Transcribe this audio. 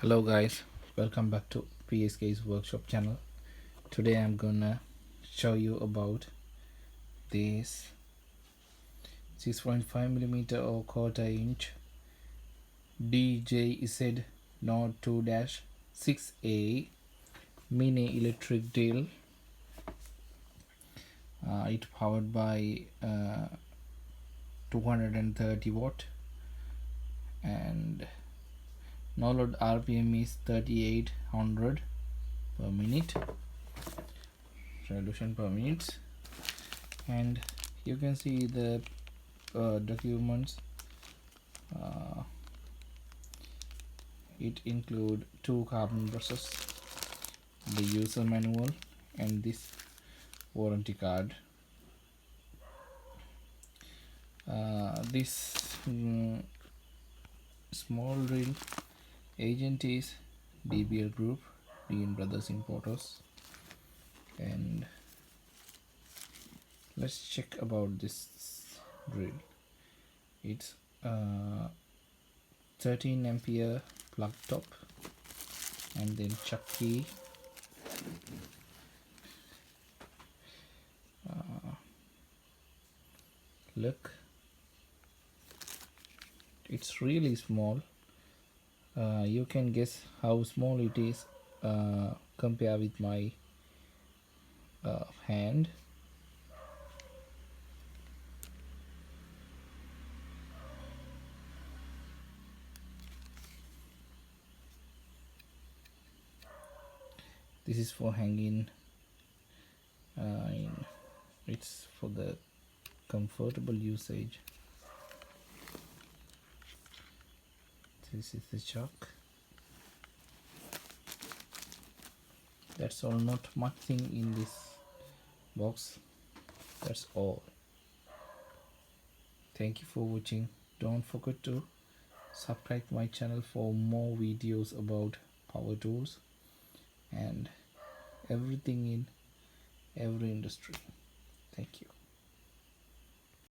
Hello guys, welcome back to PSK's workshop channel. Today I'm gonna show you about this 6.5mm or quarter inch DJZ02-6A mini electric drill. It's powered by 230 watt and no load RPM is 3800 per minute, revolution per minute, and you can see the documents. It include 2 carbon brushes, the user manual, and this warranty card. This small drill agent is DBL Group, Dean Brothers Importers, and let's check about this drill. It's 13 ampere plug top, and then chuck key, look, it's really small. You can guess how small it is compare with my hand. This is for hanging it's for the comfortable usage. This is the chuck. That's all, not much thing in this box. That's all. Thank you for watching. Don't forget to subscribe my channel for more videos about power tools and everything in every industry. Thank you.